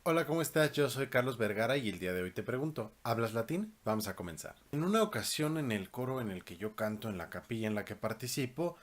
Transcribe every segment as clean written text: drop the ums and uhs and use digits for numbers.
Hola, ¿cómo estás? Yo soy Carlos Vergara y el día de hoy te pregunto, ¿hablas latín? Vamos a comenzar. En una ocasión en el coro en el que yo canto en la capilla en la que participo,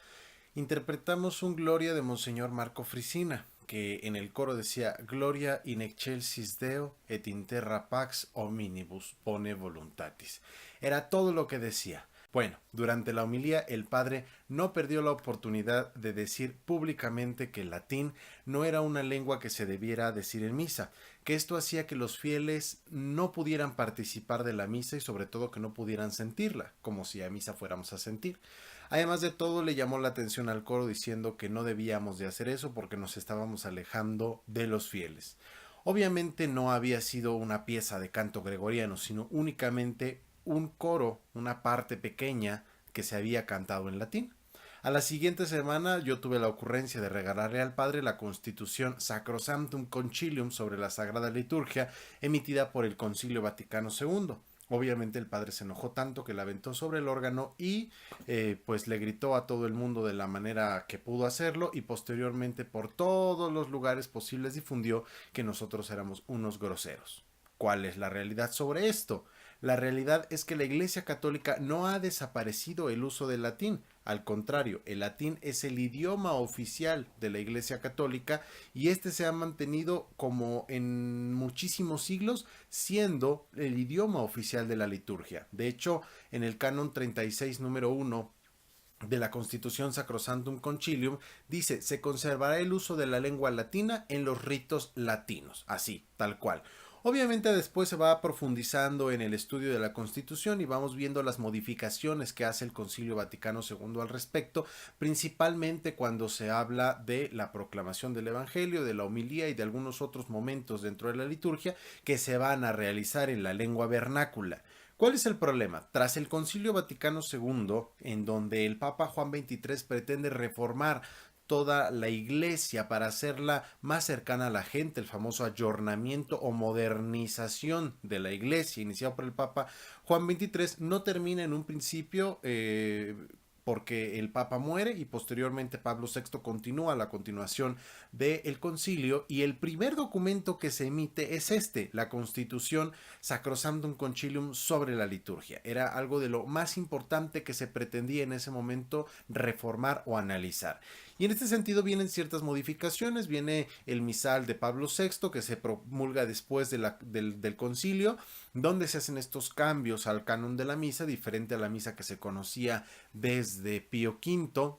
interpretamos un Gloria de Monseñor Marco Frisina, que en el coro decía Gloria in excelsis Deo et in terra pax hominibus pone voluntatis. Era todo lo que decía. Bueno, durante la homilía el padre no perdió la oportunidad de decir públicamente que el latín no era una lengua que se debiera decir en misa, que esto hacía que los fieles no pudieran participar de la misa y sobre todo que no pudieran sentirla, como si a misa fuéramos a sentir. Además de todo, le llamó la atención al coro diciendo que no debíamos de hacer eso porque nos estábamos alejando de los fieles. Obviamente no había sido una pieza de canto gregoriano, sino únicamente un coro, una parte pequeña que se había cantado en latín. A la siguiente semana yo tuve la ocurrencia de regalarle al padre la constitución Sacrosanctum Concilium sobre la Sagrada Liturgia emitida por el Concilio Vaticano II. Obviamente el padre se enojó tanto que la aventó sobre el órgano y pues le gritó a todo el mundo de la manera que pudo hacerlo y posteriormente por todos los lugares posibles difundió que nosotros éramos unos groseros. ¿Cuál es la realidad sobre esto? La realidad es que la Iglesia Católica no ha desaparecido el uso del latín. Al contrario, el latín es el idioma oficial de la Iglesia Católica y este se ha mantenido como en muchísimos siglos siendo el idioma oficial de la liturgia. De hecho, en el canon 36 número 1 de la Constitución Sacrosanctum Concilium dice se conservará el uso de la lengua latina en los ritos latinos, así, tal cual. Obviamente después se va profundizando en el estudio de la Constitución y vamos viendo las modificaciones que hace el Concilio Vaticano II al respecto, principalmente cuando se habla de la proclamación del Evangelio, de la homilía y de algunos otros momentos dentro de la liturgia que se van a realizar en la lengua vernácula. ¿Cuál es el problema? Tras el Concilio Vaticano II, en donde el Papa Juan XXIII pretende reformar toda la iglesia para hacerla más cercana a la gente, el famoso ayornamiento o modernización de la iglesia iniciado por el Papa Juan XXIII, no termina en un principio porque el Papa muere y posteriormente Pablo VI continúa la continuación del concilio y el primer documento que se emite es este, la Constitución Sacrosanctum Concilium sobre la liturgia. Era algo de lo más importante que se pretendía en ese momento reformar o analizar. Y en este sentido vienen ciertas modificaciones, viene el misal de Pablo VI que se promulga después del concilio, donde se hacen estos cambios al canon de la misa, diferente a la misa que se conocía desde Pío V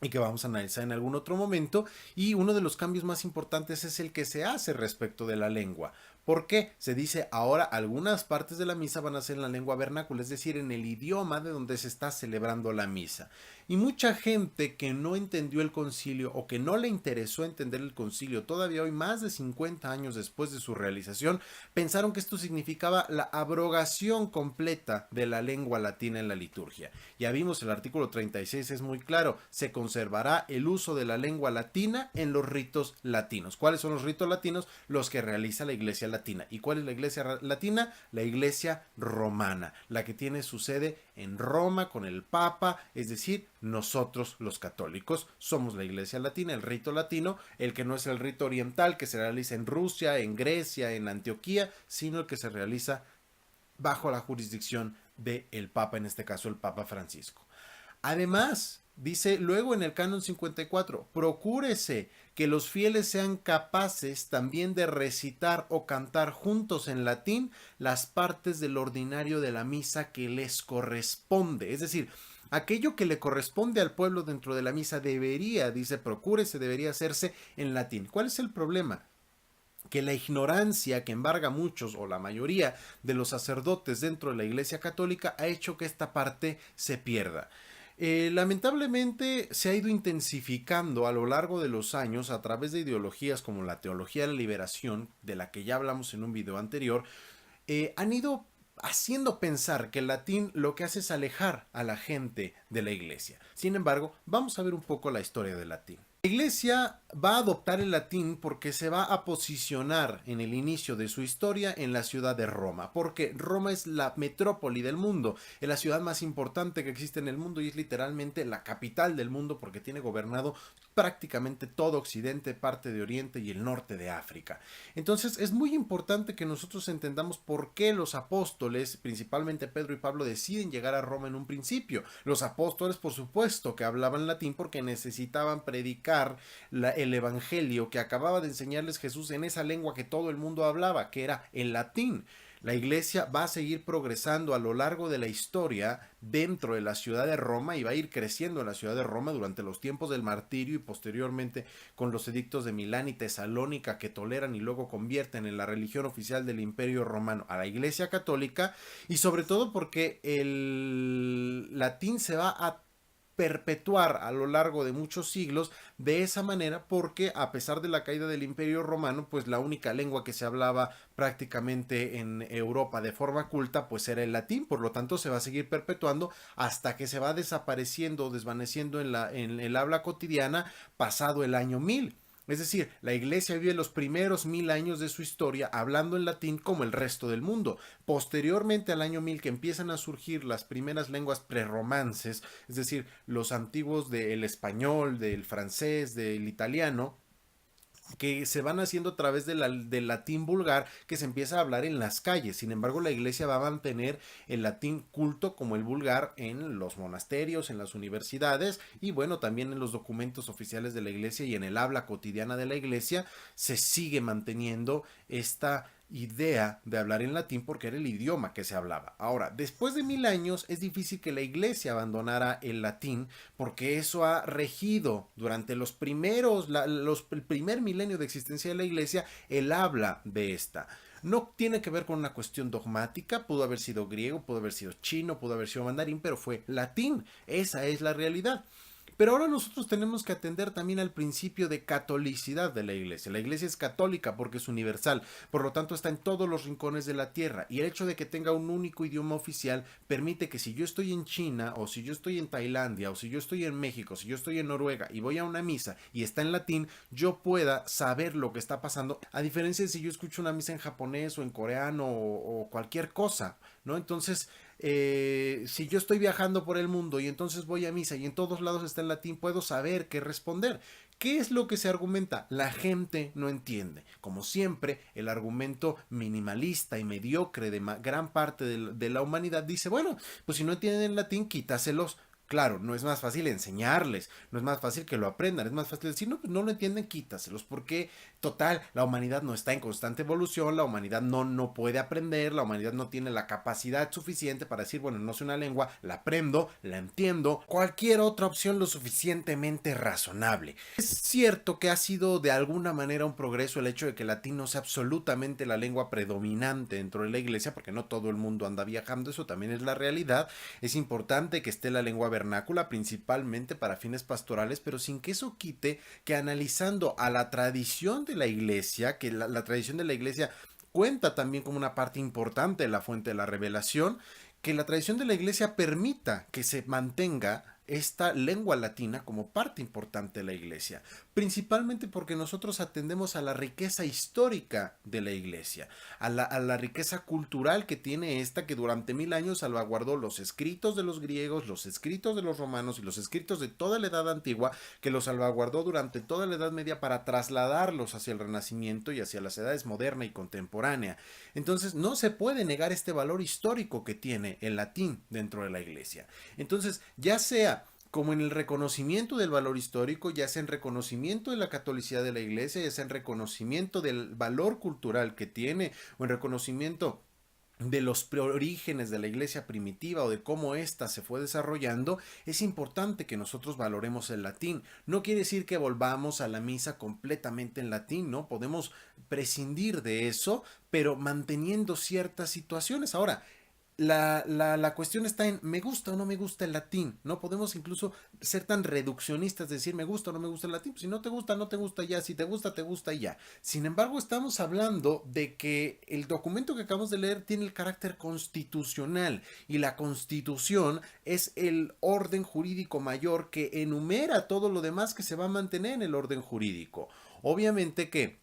y que vamos a analizar en algún otro momento. Y uno de los cambios más importantes es el que se hace respecto de la lengua. ¿Por qué? Se dice ahora algunas partes de la misa van a ser en la lengua vernácula, es decir, en el idioma de donde se está celebrando la misa. Y mucha gente que no entendió el concilio o que no le interesó entender el concilio, todavía hoy, más de 50 años después de su realización, pensaron que esto significaba la abrogación completa de la lengua latina en la liturgia. Ya vimos el artículo 36, es muy claro, se conservará el uso de la lengua latina en los ritos latinos. ¿Cuáles son los ritos latinos? Los que realiza la Iglesia Latina. ¿Y cuál es la Iglesia Latina? La Iglesia Romana, la que tiene su sede en Roma con el Papa, es decir, nosotros los católicos somos la Iglesia Latina, el rito latino, el que no es el rito oriental que se realiza en Rusia, en Grecia, en Antioquía, sino el que se realiza bajo la jurisdicción del Papa, en este caso el Papa Francisco. Además, dice luego en el canon 54, procúrese que los fieles sean capaces también de recitar o cantar juntos en latín las partes del ordinario de la misa que les corresponde. Es decir, aquello que le corresponde al pueblo dentro de la misa debería, dice, procúrese, debería hacerse en latín. ¿Cuál es el problema? Que la ignorancia que embarga a muchos o la mayoría de los sacerdotes dentro de la Iglesia Católica ha hecho que esta parte se pierda. Lamentablemente se ha ido intensificando a lo largo de los años a través de ideologías como la teología de la liberación, de la que ya hablamos en un video anterior, han ido haciendo pensar que el latín lo que hace es alejar a la gente de la iglesia. Sin embargo, vamos a ver un poco la historia del latín. La Iglesia va a adoptar el latín porque se va a posicionar en el inicio de su historia en la ciudad de Roma, porque Roma es la metrópoli del mundo, es la ciudad más importante que existe en el mundo y es literalmente la capital del mundo porque tiene gobernado prácticamente todo Occidente, parte de Oriente y el norte de África. Entonces es muy importante que nosotros entendamos por qué los apóstoles, principalmente Pedro y Pablo, deciden llegar a Roma en un principio. Los apóstoles, por supuesto, que hablaban latín porque necesitaban predicar el evangelio que acababa de enseñarles Jesús en esa lengua que todo el mundo hablaba, que era el latín. La iglesia va a seguir progresando a lo largo de la historia dentro de la ciudad de Roma y va a ir creciendo en la ciudad de Roma durante los tiempos del martirio y posteriormente con los edictos de Milán y Tesalónica que toleran y luego convierten en la religión oficial del Imperio Romano a la Iglesia Católica, y sobre todo porque el latín se va a perpetuar a lo largo de muchos siglos de esa manera, porque a pesar de la caída del Imperio Romano, pues la única lengua que se hablaba prácticamente en Europa de forma culta pues era el latín, por lo tanto se va a seguir perpetuando hasta que se va desapareciendo, desvaneciendo en el habla cotidiana pasado el año 1000. Es decir, la iglesia vive los primeros 1000 años de su historia hablando en latín como el resto del mundo. Posteriormente al año 1000 que empiezan a surgir las primeras lenguas prerromances, es decir, los antiguos del español, del francés, del italiano, que se van haciendo a través del latín vulgar que se empieza a hablar en las calles. Sin embargo, la iglesia va a mantener el latín culto como el vulgar en los monasterios, en las universidades y bueno, también en los documentos oficiales de la iglesia y en el habla cotidiana de la iglesia se sigue manteniendo esta idea de hablar en latín porque era el idioma que se hablaba. Ahora, después de 1000 años es difícil que la iglesia abandonara el latín porque eso ha regido durante los primeros, el primer milenio de existencia de la iglesia, el habla de esta. No tiene que ver con una cuestión dogmática, pudo haber sido griego, pudo haber sido chino, pudo haber sido mandarín, pero fue latín. Esa es la realidad. Pero ahora nosotros tenemos que atender también al principio de catolicidad de la iglesia. La iglesia es católica porque es universal, por lo tanto está en todos los rincones de la tierra y el hecho de que tenga un único idioma oficial permite que si yo estoy en China o si yo estoy en Tailandia o si yo estoy en México, si yo estoy en Noruega y voy a una misa y está en latín, yo pueda saber lo que está pasando, a diferencia de si yo escucho una misa en japonés o en coreano o cualquier cosa, ¿no? Entonces, si yo estoy viajando por el mundo y entonces voy a misa y en todos lados está en latín, puedo saber qué responder. ¿Qué es lo que se argumenta? La gente no entiende. Como siempre, el argumento minimalista y mediocre de gran parte de la humanidad dice, bueno, pues si no entienden el latín, quítaselos. Claro, no es más fácil enseñarles, no es más fácil que lo aprendan, es más fácil decir, no, pues no lo entienden, quítaselos, porque total, la humanidad no está en constante evolución, la humanidad no puede aprender, la humanidad no tiene la capacidad suficiente para decir, bueno, no sé una lengua, la aprendo, la entiendo, cualquier otra opción lo suficientemente razonable. Es cierto que ha sido de alguna manera un progreso el hecho de que el latín no sea absolutamente la lengua predominante dentro de la iglesia, porque no todo el mundo anda viajando, eso también es la realidad. Es importante que esté la lengua vernácula principalmente para fines pastorales, pero sin que eso quite que analizando a la tradición de la iglesia, que la tradición de la iglesia cuenta también como una parte importante de la fuente de la revelación, que la tradición de la iglesia permita que se mantenga esta lengua latina como parte importante de la iglesia, principalmente porque nosotros atendemos a la riqueza histórica de la iglesia, a la riqueza cultural que tiene esta, que durante 1000 años salvaguardó los escritos de los griegos, los escritos de los romanos y los escritos de toda la edad antigua, que los salvaguardó durante toda la edad media para trasladarlos hacia el Renacimiento y hacia las edades moderna y contemporánea. Entonces no se puede negar este valor histórico que tiene el latín dentro de la iglesia. Entonces, ya sea como en el reconocimiento del valor histórico, ya sea en reconocimiento de la catolicidad de la iglesia, ya sea en reconocimiento del valor cultural que tiene, o en reconocimiento de los orígenes de la iglesia primitiva o de cómo ésta se fue desarrollando, es importante que nosotros valoremos el latín. No quiere decir que volvamos a la misa completamente en latín, ¿no? Podemos prescindir de eso, pero manteniendo ciertas situaciones. Ahora, la cuestión está en me gusta o no me gusta el latín. No podemos incluso ser tan reduccionistas, decir me gusta o no me gusta el latín. Pues si no te gusta, no te gusta ya. Si te gusta y ya. Sin embargo, estamos hablando de que el documento que acabamos de leer tiene el carácter constitucional y la constitución es el orden jurídico mayor que enumera todo lo demás que se va a mantener en el orden jurídico. Obviamente que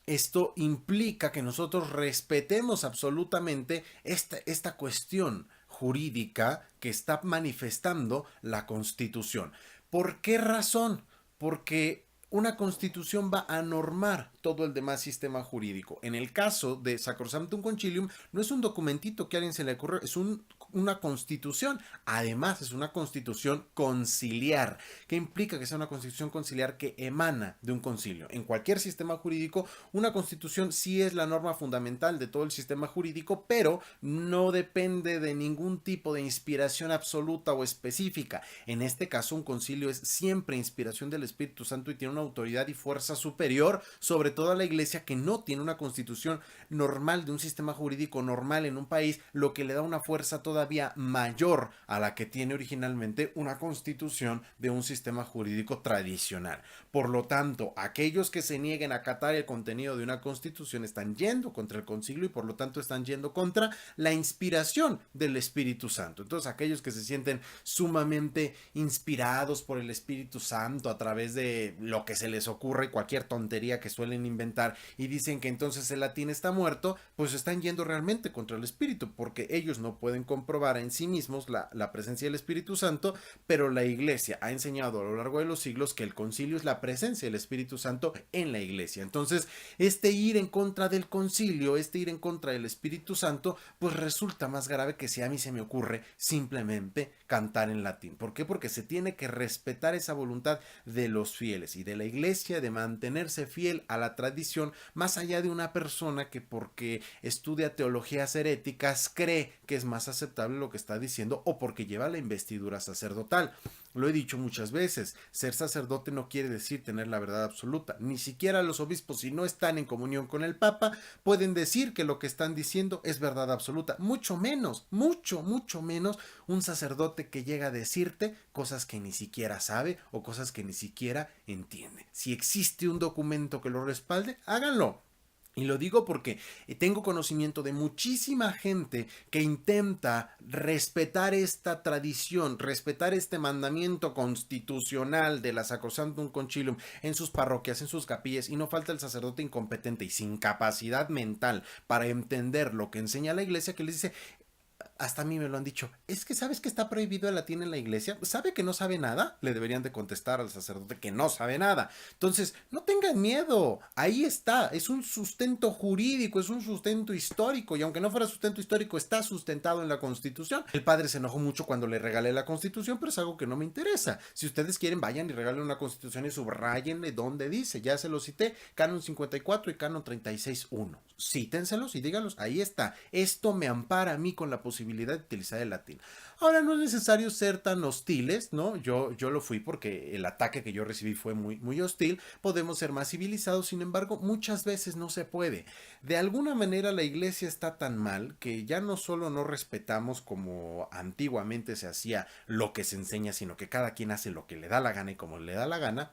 esto implica que nosotros respetemos absolutamente esta cuestión jurídica que está manifestando la Constitución. ¿Por qué razón? Porque una constitución va a normar todo el demás sistema jurídico. En el caso de Sacrosanctum Concilium, no es un documentito que a alguien se le ocurrió, es una constitución. Además, es una constitución conciliar. ¿Qué implica que sea una constitución conciliar que emana de un concilio? En cualquier sistema jurídico, una constitución sí es la norma fundamental de todo el sistema jurídico, pero no depende de ningún tipo de inspiración absoluta o específica. En este caso, un concilio es siempre inspiración del Espíritu Santo y tiene una autoridad y fuerza superior sobre toda la iglesia, que no tiene una constitución normal de un sistema jurídico normal en un país, lo que le da una fuerza todavía mayor a la que tiene originalmente una constitución de un sistema jurídico tradicional. Por lo tanto, aquellos que se nieguen a acatar el contenido de una constitución están yendo contra el concilio y por lo tanto están yendo contra la inspiración del Espíritu Santo. Entonces, aquellos que se sienten sumamente inspirados por el Espíritu Santo a través de lo que se les ocurre y cualquier tontería que suelen inventar y dicen que entonces el latín está muerto, pues están yendo realmente contra el Espíritu, porque ellos no pueden comprobar en sí mismos la presencia del Espíritu Santo, pero la iglesia ha enseñado a lo largo de los siglos que el concilio es la presencia del Espíritu Santo en la iglesia. Entonces, este ir en contra del concilio, este ir en contra del Espíritu Santo, pues resulta más grave que si a mí se me ocurre simplemente cantar en latín. ¿Por qué? Porque se tiene que respetar esa voluntad de los fieles y de la iglesia de mantenerse fiel a la tradición, más allá de una persona que porque estudia teologías heréticas cree que es más aceptable lo que está diciendo o porque lleva la investidura sacerdotal. Lo he dicho muchas veces, ser sacerdote no quiere decir tener la verdad absoluta. Ni siquiera los obispos, si no están en comunión con el Papa, pueden decir que lo que están diciendo es verdad absoluta. Mucho menos un sacerdote que llega a decirte cosas que ni siquiera sabe o cosas que ni siquiera entiende. Si existe un documento que lo respalde, háganlo. Y lo digo porque tengo conocimiento de muchísima gente que intenta respetar esta tradición, respetar este mandamiento constitucional de la Sacrosanctum Concilium en sus parroquias, en sus capillas, y no falta el sacerdote incompetente y sin capacidad mental para entender lo que enseña la iglesia, que les dice: hasta a mí me lo han dicho, es que ¿sabes que está prohibido el latín en la iglesia? ¿Sabe que no sabe nada? Le deberían de contestar al sacerdote que no sabe nada. Entonces, no tengan miedo, ahí está, es un sustento jurídico, es un sustento histórico, y aunque no fuera sustento histórico, está sustentado en la Constitución. El padre se enojó mucho cuando le regalé la Constitución, pero es algo que no me interesa. Si ustedes quieren, vayan y regalen una Constitución y subrayenle donde dice, ya se lo cité, Canon 54 y Canon 36.1. Cítenselos y díganlos, ahí está, esto me ampara a mí con la posibilidad de utilizar el latín. Ahora, no es necesario ser tan hostiles, ¿no? Yo lo fui porque el ataque que yo recibí fue muy hostil. Podemos ser más civilizados, sin embargo, muchas veces no se puede. De alguna manera la iglesia está tan mal que ya no solo no respetamos como antiguamente se hacía lo que se enseña, sino que cada quien hace lo que le da la gana y como le da la gana,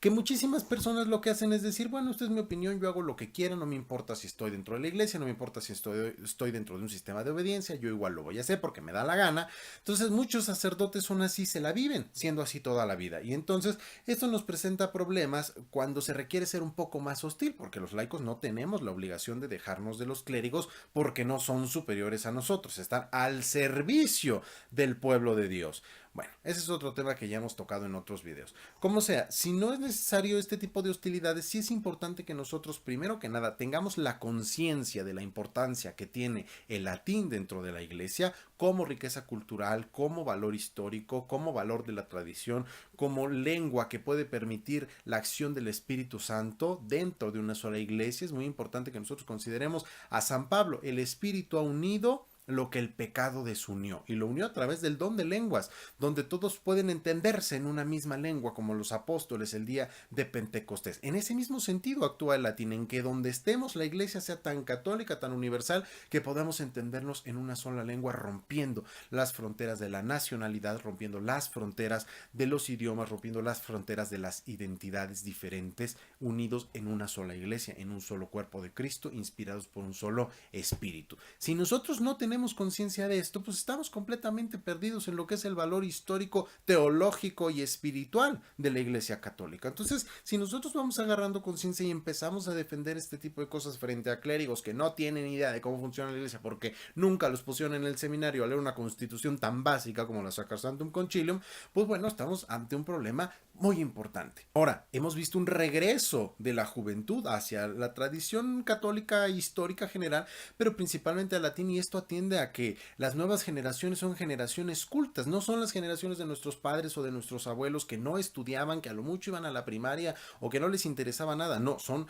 que muchísimas personas lo que hacen es decir, bueno, esta es mi opinión, yo hago lo que quiera, no me importa si estoy dentro de la iglesia, no me importa si estoy dentro de un sistema de obediencia, yo igual lo voy a hacer porque me da la gana. Entonces muchos sacerdotes son así, se la viven siendo así toda la vida, y entonces esto nos presenta problemas cuando se requiere ser un poco más hostil, porque los laicos no tenemos la obligación de dejarnos de los clérigos porque no son superiores a nosotros, están al servicio del pueblo de Dios. Bueno, ese es otro tema que ya hemos tocado en otros videos. Como sea, si no es necesario este tipo de hostilidades, sí es importante que nosotros, primero que nada, tengamos la conciencia de la importancia que tiene el latín dentro de la iglesia como riqueza cultural, como valor histórico, como valor de la tradición, como lengua que puede permitir la acción del Espíritu Santo dentro de una sola iglesia. Es muy importante que nosotros consideremos a San Pablo. El Espíritu ha unido lo que el pecado desunió, y lo unió a través del don de lenguas, donde todos pueden entenderse en una misma lengua, como los apóstoles el día de Pentecostés. En ese mismo sentido actúa el latín, en que donde estemos la iglesia sea tan católica, tan universal, que podamos entendernos en una sola lengua, rompiendo las fronteras de la nacionalidad, rompiendo las fronteras de los idiomas, rompiendo las fronteras de las identidades diferentes, unidos en una sola iglesia, en un solo cuerpo de Cristo, inspirados por un solo espíritu. Si nosotros no tenemos conciencia de esto, pues estamos completamente perdidos en lo que es el valor histórico, teológico y espiritual de la iglesia católica. Entonces, si nosotros vamos agarrando conciencia y empezamos a defender este tipo de cosas frente a clérigos que no tienen idea de cómo funciona la iglesia, porque nunca los pusieron en el seminario a leer una constitución tan básica como la Sacrosanctum Concilium, pues bueno, estamos ante un problema muy importante. Ahora, hemos visto un regreso de la juventud hacia la tradición católica histórica general, pero principalmente al latín, y esto atiende a que las nuevas generaciones son generaciones cultas, no son las generaciones de nuestros padres o de nuestros abuelos que no estudiaban, que a lo mucho iban a la primaria o que no les interesaba nada, no, son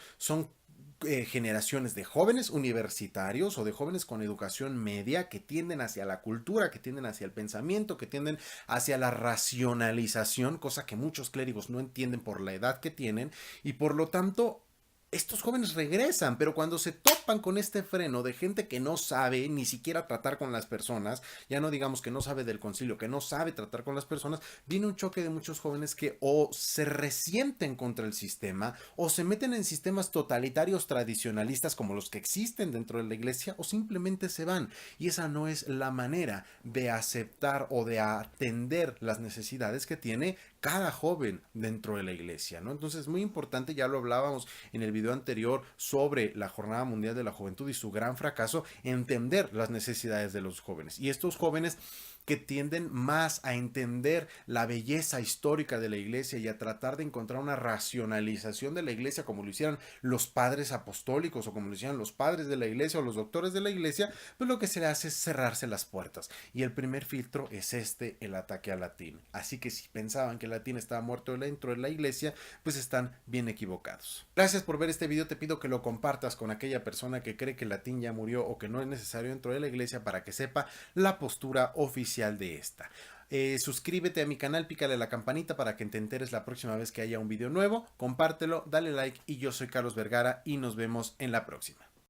generaciones de jóvenes universitarios o de jóvenes con educación media que tienden hacia la cultura, que tienden hacia el pensamiento, que tienden hacia la racionalización, cosa que muchos clérigos no entienden por la edad que tienen, y por lo tanto estos jóvenes regresan, pero cuando se topan con este freno de gente que no sabe ni siquiera tratar con las personas, ya no digamos que no sabe del concilio, que no sabe tratar con las personas, viene un choque de muchos jóvenes que o se resienten contra el sistema o se meten en sistemas totalitarios tradicionalistas como los que existen dentro de la iglesia, o simplemente se van, y esa no es la manera de aceptar o de atender las necesidades que tiene cada joven dentro de la iglesia, ¿no? Entonces es muy importante, ya lo hablábamos en el video anterior sobre la Jornada Mundial de la Juventud y su gran fracaso, entender las necesidades de los jóvenes. Y estos jóvenes que tienden más a entender la belleza histórica de la iglesia y a tratar de encontrar una racionalización de la iglesia como lo hicieran los padres apostólicos o como lo hicieran los padres de la iglesia o los doctores de la iglesia, pues lo que se le hace es cerrarse las puertas. Y el primer filtro es el ataque al latín. Así que si pensaban que el latín estaba muerto dentro de la iglesia, pues están bien equivocados. Gracias por ver este video, te pido que lo compartas con aquella persona que cree que el latín ya murió o que no es necesario dentro de la iglesia, para que sepa la postura oficial de esta. Suscríbete a mi canal, pícale a la campanita para que te enteres la próxima vez que haya un video nuevo, compártelo, dale like, y yo soy Carlos Vergara y nos vemos en la próxima.